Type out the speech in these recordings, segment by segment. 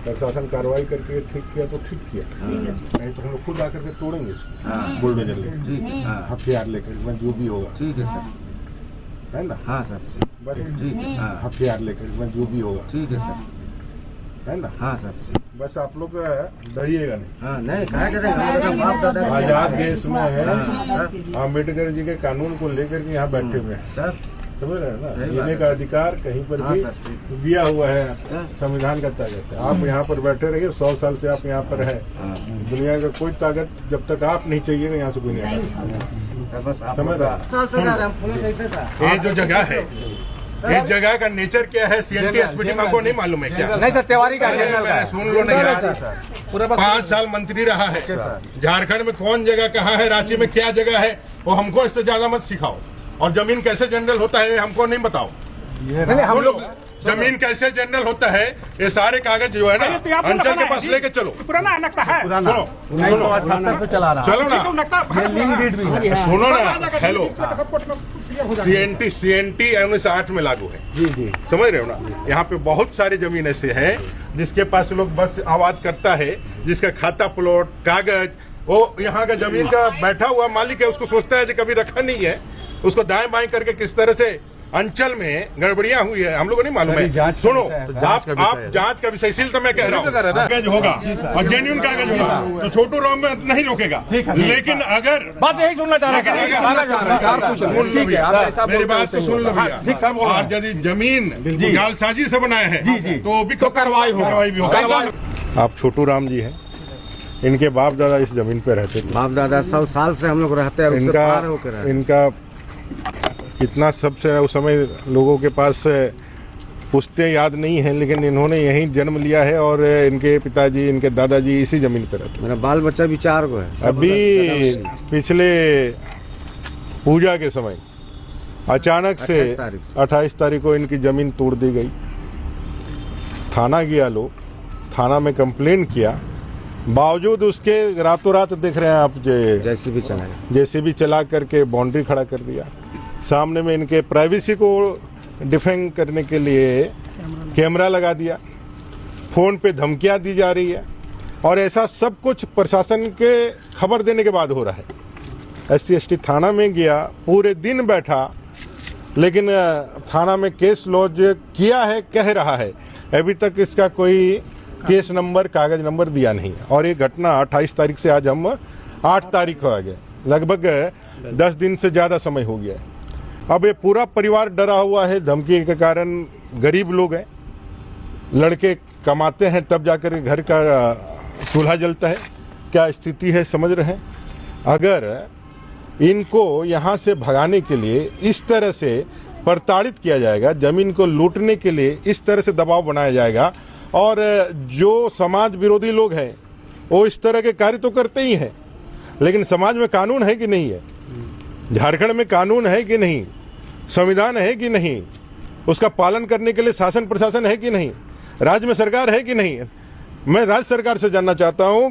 प्रशासन कार्रवाई करके ठीक किया तो ठीक किया, नहीं तो हम लोग खुद आकर के तोड़ेंगे इसको बुलडोजर लेकर, हथियार लेकर, जो भी होगा। ठीक है सर, है ना? हाँ सर, बस हाँ हथियार लेकर, जो भी होगा। ठीक है सर, है ना? हाँ सर, बस आप लोग डरिएगा नहीं। हाँ नहीं कहा करेंगे, आजाद देश में है, अम्बेडकर जी के कानून को लेकर के यहाँ बैठे हुए हैं, सर समझ रहे हैं ना? जीने का अधिकार कहीं पर भी दिया हुआ है, संविधान का ताकत है। आप यहाँ पर बैठे रहिए, 100 साल से आप यहाँ पर है। दुनिया का कोई ताकत जब तक आप नहीं चाहिएगा यहाँ से कोई नहीं आएगा। समझ रहे? ये जो जगह है, इस जगह का नेचर क्या है, CNT SPT में आपको नहीं मालूम है क्या? नहीं सर, तिवारी का मैंने सुन लो नहीं यार, पूरा 5 साल मंत्री रहा है। झारखंड में कौन जगह कहाँ है, रांची में क्या जगह है, वो हमको इससे ज्यादा मत सिखाओ। और जमीन कैसे जनरल होता है हमको नहीं बताओ। हम लोग जमीन कैसे जनरल होता है, ये सारे कागज जो है ना अंचल के पास लेके चलो। पुराना नक्शा है, सुनो से चला रहा, चलो ना, सुनो ना। हेलो, CNT 1908 में लागू है, जी समझ रहे हो ना? यहाँ पे बहुत सारी जमीन ऐसे हैं जिसके पास लोग बस आवाज करता है, जिसका खाता प्लॉट कागज, वो यहाँ का जमीन का बैठा हुआ मालिक है, उसको सोचता है कि कभी रखा नहीं है, उसको दाएं बाएं करके किस तरह से अंचल में गड़बड़ियां हुई है हम लोगों को नहीं मालूम है। सुनो, आप जांच का विषय, इसीलिए तो मैं कह रहा हूँ कागज होगा और जेन्युइन कागज होगा तो छोटू राम में नहीं रोकेगा। लेकिन अगर बस यही सुनना चाह रहा मेरी बात तो सुन लो भैया, और यदि जमीन जालसाजी से बनाया है तो भी कार्रवाई भी होगा। आप छोटू राम जी हैं, इनके बाप दादा इस जमीन पे रहते थे। बाप दादा 100 साल से हम लोग रहते हैं। इनका कितना सबसे उस समय लोगों के पास पुश्तें याद नहीं है, लेकिन इन्होंने यहीं जन्म लिया है और इनके पिताजी, इनके दादाजी इसी जमीन पर रहते। मेरा बाल बच्चा भी 4 को है। अभी पिछले पूजा के समय अचानक से 28 तारीख को इनकी जमीन तोड़ दी गई। थाना गया, लोग थाना में कंप्लेन किया, बावजूद उसके रातों रात देख रहे हैं आप, जेसीबी चला करके बाउंड्री खड़ा कर दिया। सामने में इनके प्राइवेसी को डिफेंड करने के लिए कैमरा लगा दिया, फोन पे धमकियां दी जा रही है, और ऐसा सब कुछ प्रशासन के खबर देने के बाद हो रहा है। SC/ST थाना में गया, पूरे दिन बैठा, लेकिन थाना में केस लॉन्च किया है, कह रहा है, अभी तक इसका कोई केस नंबर, कागज नंबर दिया नहीं है। और ये घटना 28 तारीख से आज हम 8 तारीख हो गए, लगभग 10 दिन से ज्यादा समय हो गया है। अब ये पूरा परिवार डरा हुआ है धमकी के कारण। गरीब लोग हैं, लड़के कमाते हैं तब जाकर घर का चूल्हा जलता है। क्या स्थिति है समझ रहे हैं? अगर इनको यहाँ से भगाने के लिए इस तरह से प्रताड़ित किया जाएगा, जमीन को लूटने के लिए इस तरह से दबाव बनाया जाएगा, और जो समाज विरोधी लोग हैं वो इस तरह के कार्य तो करते ही हैं, लेकिन समाज में कानून है कि नहीं है? झारखंड में कानून है कि नहीं? संविधान है कि नहीं? उसका पालन करने के लिए शासन प्रशासन है कि नहीं? राज्य में सरकार है कि नहीं? मैं राज्य सरकार से जानना चाहता हूं,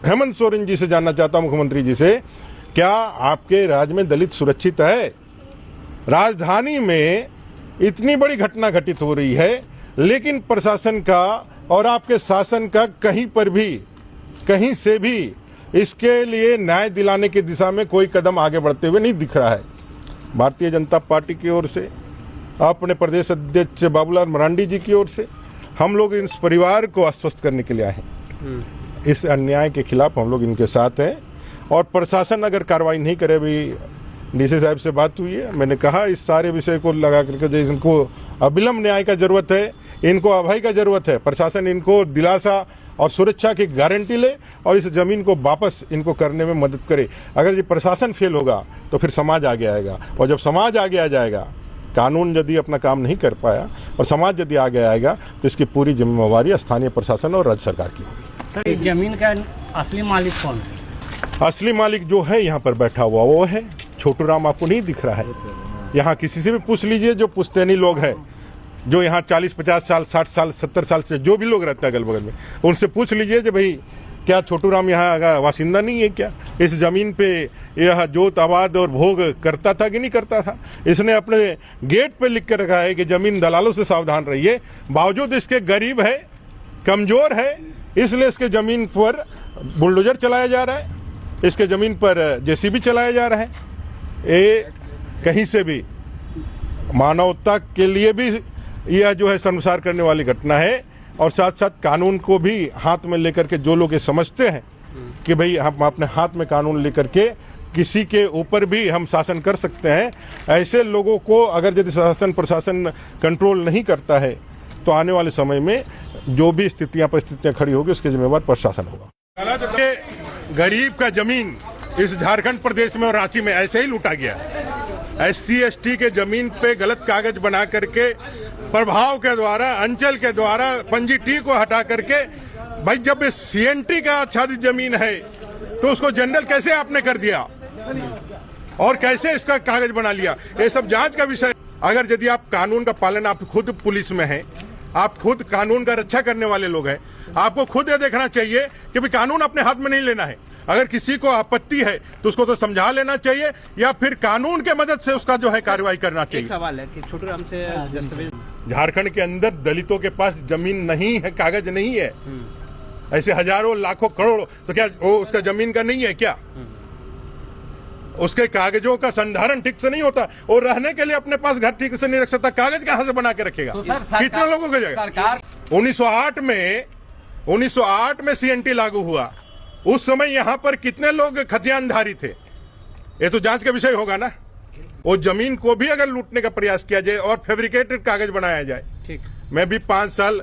हेमंत सोरेन जी से जानना चाहता हूं, मुख्यमंत्री जी से, क्या आपके राज्य में दलित सुरक्षित है? राजधानी में इतनी बड़ी घटना घटित हो रही है, लेकिन प्रशासन का और आपके शासन का कहीं पर भी, कहीं से भी इसके लिए न्याय दिलाने की दिशा में कोई कदम आगे बढ़ते हुए नहीं दिख रहा है। भारतीय जनता पार्टी की ओर से, अपने प्रदेश अध्यक्ष बाबूलाल मरांडी जी की ओर से, हम लोग इस परिवार को आश्वस्त करने के लिए आए हैं। इस अन्याय के खिलाफ हम लोग इनके साथ हैं, और प्रशासन अगर कार्रवाई नहीं करे, भी DC साहब से बात हुई है, मैंने कहा इस सारे विषय को लगा करके जो इनको अविलंब न्याय का जरूरत है, इनको अभय का जरूरत है, प्रशासन इनको दिलासा और सुरक्षा की गारंटी ले और इस जमीन को वापस इनको करने में मदद करे। अगर ये प्रशासन फेल होगा तो फिर समाज आगे आएगा, और जब समाज आगे आ जाएगा, कानून यदि अपना काम नहीं कर पाया और समाज यदि आगे आएगा, तो इसकी पूरी जिम्मेवारी स्थानीय प्रशासन और राज्य सरकार की होगी। सर, जमीन का असली मालिक कौन है? असली मालिक जो है यहाँ पर बैठा हुआ वो है छोटू राम। आपको नहीं दिख रहा है? यहाँ किसी से भी पूछ लीजिए, जो पुश्तैनी लोग हैं, जो यहाँ 40-50 साल, 60 साल, 70 साल से जो भी लोग रहते हैं अगल बगल में, उनसे पूछ लीजिए कि भाई क्या छोटू राम यहाँ वासिंदा नहीं है क्या? इस जमीन पे यह जोत आबाद और भोग करता था कि नहीं करता था? इसने अपने गेट पे लिख कर रखा है कि जमीन दलालों से सावधान रहिए। बावजूद इसके गरीब है, कमजोर है, इसलिए इसके जमीन पर बुलडोजर चलाया जा रहा है, इसके जमीन पर जेसीबी चलाया जा रहा है। ये कहीं से भी मानवता के लिए भी यह जो है शर्मसार करने वाली घटना है, और साथ साथ कानून को भी हाथ में लेकर के जो लोग ये समझते हैं कि भाई हम अपने हाथ में कानून लेकर के किसी के ऊपर भी हम शासन कर सकते हैं, ऐसे लोगों को अगर यदि शासन प्रशासन कंट्रोल नहीं करता है तो आने वाले समय में जो भी परिस्थितियां खड़ी होगी उसके जिम्मेवार प्रशासन होगा। गरीब का जमीन इस झारखंड प्रदेश में और रांची में ऐसे ही लूटा गया। SC ST के जमीन पे गलत कागज बना करके प्रभाव के द्वारा, अंचल के द्वारा पंजी टी को हटा करके, भाई जब CNT का आच्छादित जमीन है तो उसको जनरल कैसे आपने कर दिया और कैसे इसका कागज बना लिया, ये सब जांच का विषय। अगर यदि आप कानून का पालन, आप खुद पुलिस में हैं, आप खुद कानून का रक्षा करने वाले लोग हैं, आपको खुद ये देखना चाहिए कि भाई कानून अपने हाथ में नहीं लेना है। अगर किसी को आपत्ति है तो उसको तो समझा लेना चाहिए या फिर कानून के मदद से उसका जो है कार्रवाई करना चाहिए। एक सवाल है कि छोटे हमसे झारखंड के अंदर दलितों के पास जमीन नहीं है, कागज नहीं है, ऐसे हजारों लाखों करोड़ों, तो क्या वो उसका जमीन का नहीं है क्या? उसके कागजों का संधारण ठीक से नहीं होता, और रहने के लिए अपने पास घर ठीक से नहीं रख सकता, कागज कहां से बना के रखेगा? तो कितने लोगों के जगह 1908 में CNT लागू हुआ, उस समय यहां पर कितने लोग खतियानधारी थे? ये तो जांच का विषय होगा ना। वो जमीन को भी अगर लूटने का प्रयास किया जाए और फैब्रिकेटेड कागज बनाया जाए। ठीक, मैं भी 5 साल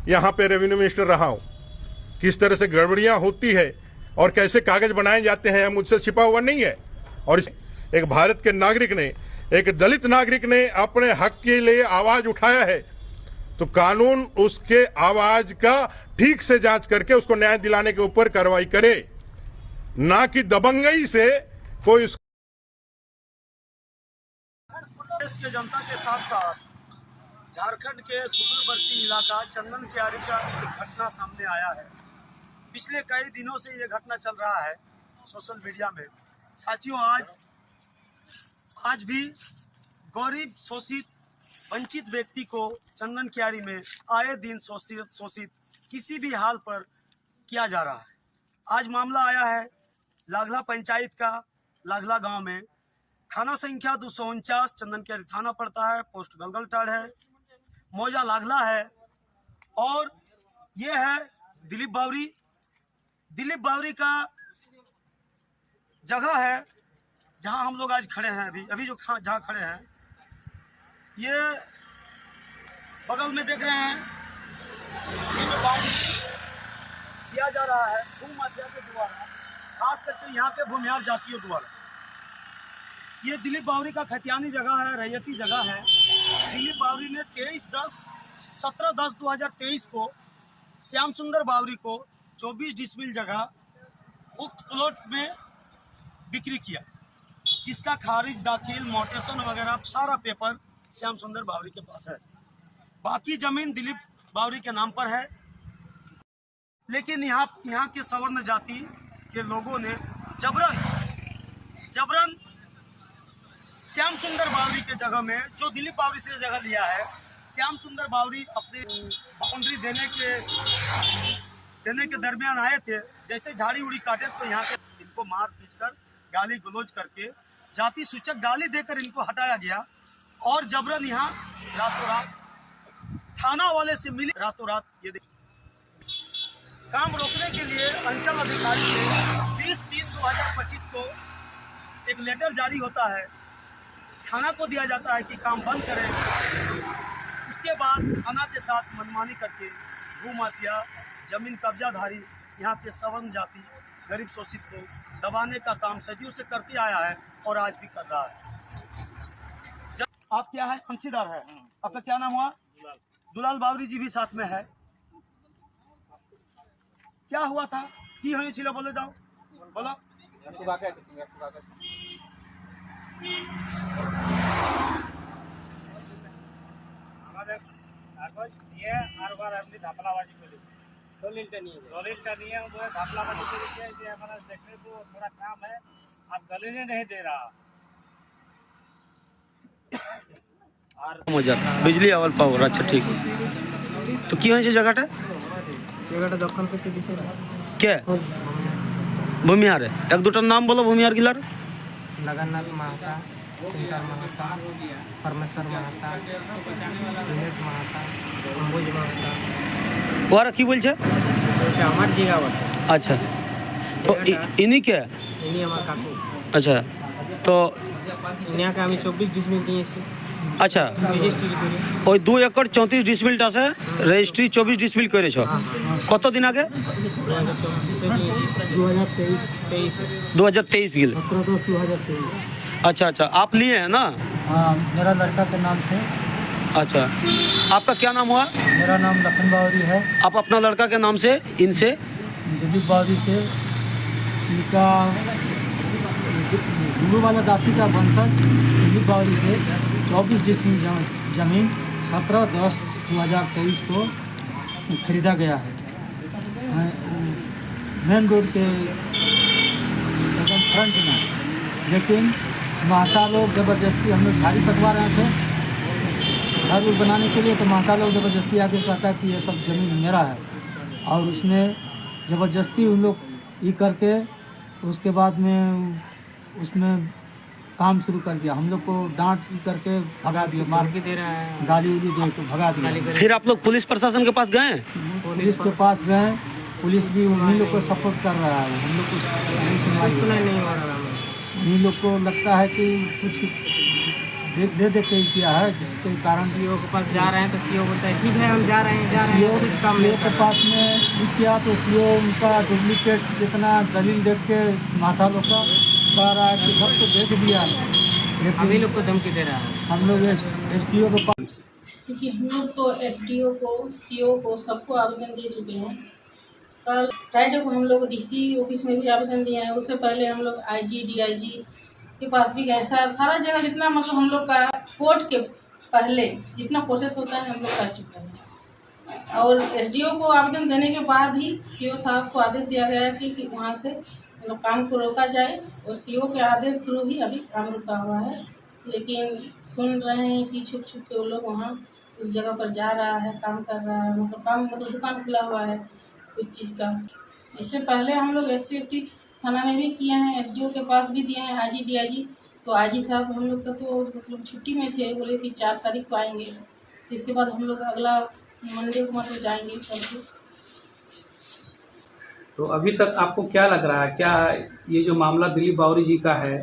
यहां पे रेवेन्यू मिनिस्टर रहा हूं, किस तरह से गड़बड़ियां होती है और कैसे कागज बनाए जाते हैं मुझसे छिपा हुआ नहीं है। और एक भारत के नागरिक ने, एक दलित नागरिक ने अपने हक के लिए आवाज उठाया है, तो कानून उसके आवाज का ठीक से जांच करके उसको न्याय दिलाने के ऊपर कार्रवाई करे, ना कि दबंगई से कोई। देश के जनता के साथ साथ झारखंड के सुदूरवर्ती इलाका चंदन कियारी का एक घटना सामने आया है। पिछले कई दिनों से ये घटना चल रहा है सोशल मीडिया में। साथियों, आज भी गरीब, शोषित, वंचित व्यक्ति को चंदन कियारी में आए दिन शोषित किसी भी हाल पर किया जा रहा है। आज मामला आया है लाघला पंचायत का, लाघला गांव में। थाना संख्या 249 चंदन कियारी थाना पड़ता है, पोस्ट गलगलटाड़ है, मौजा लाघला है। और ये है दिलीप बावरी का जगह है जहां हम लोग आज खड़े हैं। अभी जो जहां खड़े हैं, ये बगल में देख रहे हैं, ये जो बाउंड्री किया जा रहा है भूमाफिया के द्वारा, खास करके यहाँ के भूमिहार जातियों द्वारा। ये दिलीप बावरी का खतियानी जगह है, रैयती जगह है। दिलीप बावरी ने 17/10/2023 को श्याम सुंदर बावरी को 24 डिसमिल जगह उक्त प्लॉट में बिक्री किया, जिसका खारिज, दाखिल, मोटेशन वगैरह सारा पेपर श्याम सुंदर बावरी के पास है। बाकी जमीन दिलीप बावरी के नाम पर है। लेकिन यहाँ के सवर्ण जाति के लोगों ने जबरन श्याम सुंदर बावरी के जगह में, जो दिलीप बावरी से जगह लिया है, श्याम सुंदर बावरी अपने बाउंड्री देने के दरमियान आए थे। जैसे झाड़ी उड़ी काटे तो यहाँ के इनको मार पीट कर, गाली गलौज करके, जाति सूचक गाली देकर इनको हटाया गया। और जबरन यहाँ रातों रात थाना वाले से मिले, रातों रात ये काम रोकने के लिए अंचल अधिकारी से 20/3/2025 को एक लेटर जारी होता है, थाना को दिया जाता है कि काम बंद करें। उसके बाद थाना के साथ मनमानी करके भूमाफिया, जमीन कब्जाधारी, यहाँ के सवर्ण जाति, गरीब शोषित को दबाने का काम सदियों से करते आया है और आज भी कर रहा है। आप क्या है? अंशीदार है। आपका क्या नाम हुआ? दुलाल बावरी जी भी साथ में है। क्या हुआ था? की हुई छिलो? बोलो, जाओ बोलो। আমাদের কাগজ নিয়ে আরবার এমনি ঘাপলাবাজি করেছে, দলিলটা নিয়ে वो घपलाबाजी करेছে যে हमारा देखने को थोड़ा काम है, आप दलील नहीं दे रहा। और बिजली अवल पावर। अच्छा, ठीक। तो की হয়েছে জায়গাটা? জায়গাটা দখল করতে দিছিল কে ভূমিহার এক দুটার নাম বলো ভূমিহার গিলার लगानाथ महाता शंकर महाता परमेश्वर महाता दिनेश महाता अम्बुज महाता ওরা কি বলছে এটা আমার জায়গা বটে আচ্ছা তো ইনি কে ইনি আমার কাকু আচ্ছা তো ইনাকে আমি 24 ডিসমিল দিয়েছি আচ্ছা রেজিস্ট্রি করে ওই 2 একর 34 ডিসমিল আছে রেজিস্ট্রি 24 ডিসমিল করেছো কতদিন আগে 2023 गिल 17/10/2023 अच्छा अच्छा आप लिए हैं ना हाँ मेरा लड़का के नाम से अच्छा आपका क्या नाम हुआ मेरा नाम लखन बावरी है आप अपना लड़का के नाम से इनसे दिलीप बावरी से इनका गुरु वाला दासी का वंशज दिलीप बावरी से 24 डिसमिल जमीन 17/10/2023 को खरीदा गया है मेन रोड के एकदम फ्रंट में। लेकिन महता लोग ज़बरदस्ती हम लोग झाड़ी कटवा रहे थे घर उर बनाने के लिए, तो महता लोग ज़बरदस्ती आके कहता है कि ये सब ज़मीन मेरा है और उसमें ज़बरदस्ती उन लोग ये करके उसके बाद में उसमें काम शुरू कर दिया। हम लोग को डांट करके भगा दिया, मार के दे रहा है, गाली उली दे के भगा दिया। फिर आप लोग पुलिस प्रशासन के पास गए पुलिस के पास गए, पुलिस भी उन्हीं लोग को सपोर्ट कर रहा है। हम लोग कुछ नहीं सुनवाई नहीं हो रहा है। उन्हीं लोग को लगता है कि कुछ दे दे के किया है, जिसके कारण सीओ के पास जा रहे हैं तो सीओ बोलता है ठीक है हम जा रहे हैं सीओ के पास में भी किया तो सीओ उनका डुप्लीकेट जितना दलील देख के माथा लोग का कह रहा है कि सब तो देख दिया है, अभी लोग को धमकी दे रहा है। हम लोग एसडीओ के पास क्योंकि हम लोग तो एसडीओ को सीओ को सबको आवेदन दे चुके हैं। कल फ्राइडे को हम लोग डीसी ऑफिस में भी आवेदन दिए हैं। उससे पहले हम लोग आईजी डीआईजी के पास भी गए। सारा जगह जितना मतलब हम लोग का कोर्ट के पहले जितना प्रोसेस होता है हम लोग कर चुके हैं। और एसडीओ को आवेदन देने के बाद ही सीओ साहब को आदेश दिया गया कि वहाँ से मतलब काम को रोका जाए और सीओ के आदेश थ्रू ही अभी काम रुका हुआ है। लेकिन सुन रहे हैं कि छुप छुप के वो लोग वहाँ उस जगह पर जा रहा है, काम कर रहा है, मतलब दुकान खुला हुआ है कुछ चीज़ का। इससे पहले हम लोग SC/ST थाना में भी किए हैं, एसडीओ के पास भी दिए हैं, आईजी डीआईजी। तो आईजी साहब हम लोग का तो मतलब छुट्टी में थे, बोले कि 4 तारीख को आएंगे। इसके बाद हम लोग अगला मंडे को मतलब जाएंगे करके। तो अभी तक आपको क्या लग रहा है, क्या ये जो मामला दिलीप बावरी जी का है,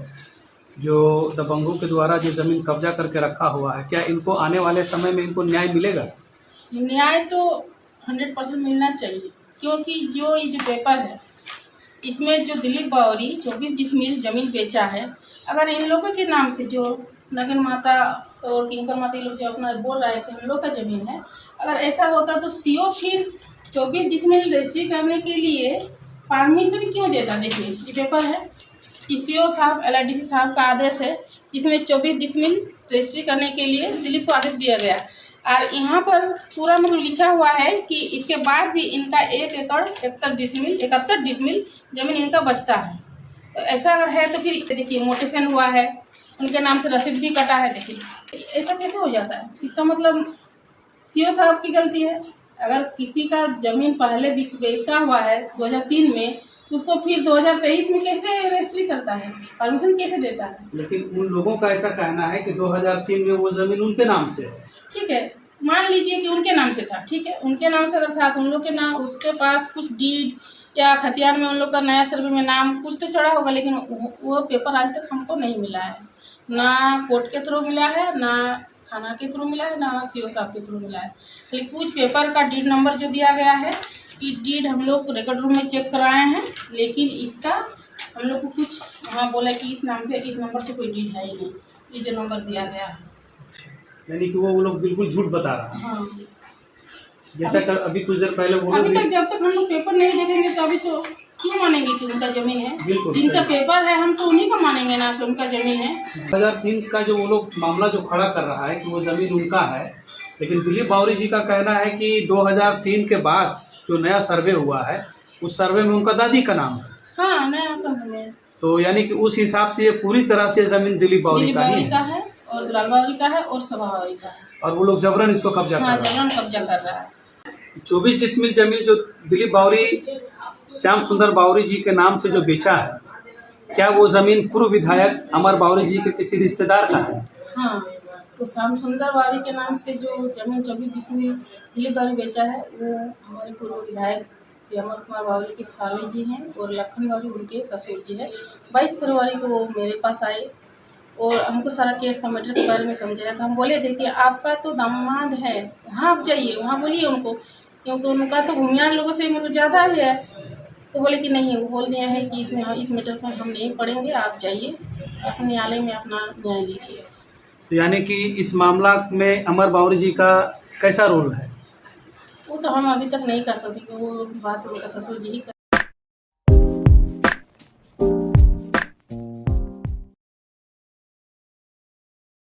जो दबंगों के द्वारा जो ज़मीन कब्जा करके रखा हुआ है, क्या इनको आने वाले समय में इनको न्याय मिलेगा? न्याय तो 100% मिलना चाहिए, क्योंकि जो ये जो पेपर है इसमें जो दिलीप बावरी 24 डिसमिल ज़मीन बेचा है, अगर इन लोगों के नाम से जो नगन माता और किंकर माता ये लोग जो अपना बोल रहे थे हम लोग का ज़मीन है, अगर ऐसा होता तो सीओ फिर 24 डिसमिल रजिस्ट्री करने के लिए परमिशन क्यों देता? देखिए ये पेपर है, सीओ साहब LIDC साहब का आदेश है, इसमें 24 डिसमिल रजिस्ट्री करने के लिए दिलीप को आदेश दिया गया। और यहाँ पर पूरा मतलब लिखा हुआ है कि इसके बाद भी इनका 1 एकड़ 71 डिसमिल जमीन इनका बचता है। तो ऐसा अगर है तो फिर देखिए मोटेशन हुआ है, उनके नाम से रसीद भी कटा है। देखिए ऐसा कैसे हो जाता है? इसका मतलब सीओ साहब की गलती है। अगर किसी का ज़मीन पहले बिका हुआ है 2003 में, तो उसको फिर 2023 में कैसे रजिस्ट्री करता है, परमिशन कैसे देता है? लेकिन उन लोगों का ऐसा कहना है कि 2003 में वो ज़मीन उनके नाम से है। ठीक है, मान लीजिए कि उनके नाम से था, ठीक है, उनके नाम से अगर था तो उन लोग के नाम, उसके पास कुछ डीड या खतियान में उन लोग का नया सर्वे में नाम कुछ तो चढ़ा होगा, लेकिन वो पेपर आज तक हमको नहीं मिला है। ना कोर्ट के थ्रू मिला है, ना थाना के थ्रू मिला है, ना सीओ साहब के थ्रू मिला है। लेकिन कुछ पेपर का डीड नंबर जो दिया गया है, कि डीड हम लोग रिकॉर्ड रूम में चेक कराए हैं, लेकिन इसका हम लोग को कुछ वहाँ बोला कि इस नाम से इस नंबर से कोई डीड है ही नहीं, ये जो नंबर दिया गया है। यानी कि वो लोग बिल्कुल झूठ बता रहा है। हाँ, जैसा कर अभी कुछ देर पहले वो अभी तक जब तक हम लोग पेपर नहीं देखेंगे तो अभी तो क्यों मानेंगे कि उनका जमीन है? जिनका पेपर है हम तो उन्हीं का मानेंगे ना कि उनका जमीन है। 2003 का जो वो लोग मामला जो खड़ा कर रहा है कि वो ज़मीन उनका है, लेकिन दिलीप बावरी जी का कहना है कि 2003 के बाद जो नया सर्वे हुआ है उस सर्वे में उनका दादी का नाम है। हाँ, नया सर्वे में। तो यानी कि उस हिसाब से ये पूरी तरह से ज़मीन दिलीप बावरी का ही है और दुलाल बावरी का है और सभा बावरी का है। और वो लोग जबरन इसको कब्जा कर रहे हैं। जबरन कब्जा कर रहा है। 24 डिसमिल जमीन जो दिलीप बावरी श्याम सुंदर बावरी जी के नाम से जो बेचा है, क्या वो जमीन पूर्व विधायक अमर बावरी जी के किसी रिश्तेदार का है? हाँ, तो श्याम सुंदर बावरी के नाम से जो जमीन 24 जिसमें दिलीप बावरी बेचा है, वो हमारे पूर्व विधायक श्री अमर कुमार बावरी के साले जी हैं और लखन बावरी उनके ससुर जी हैं। 22 फरवरी को वो मेरे पास आए और हमको सारा केस का मैटर के बारे में समझाया था। हम बोले थे कि आपका तो दामाद है, वहाँ आप जाइए, वहाँ बोलिए उनको, क्योंकि उनका तो भूमियान लोगों से मतलब ज़्यादा ही है। तो बोले कि नहीं, वो बोल दिया है कि इसमें इस मैटर पर हम नहीं पढ़ेंगे, आप जाइए अपने न्यायालय में अपना न्याय लीजिए। तो यानी कि इस मामला में अमर बावरी जी का कैसा रोल है? वो तो हम अभी तक नहीं कर सकते, वो बात उनका ससुर जी ही कर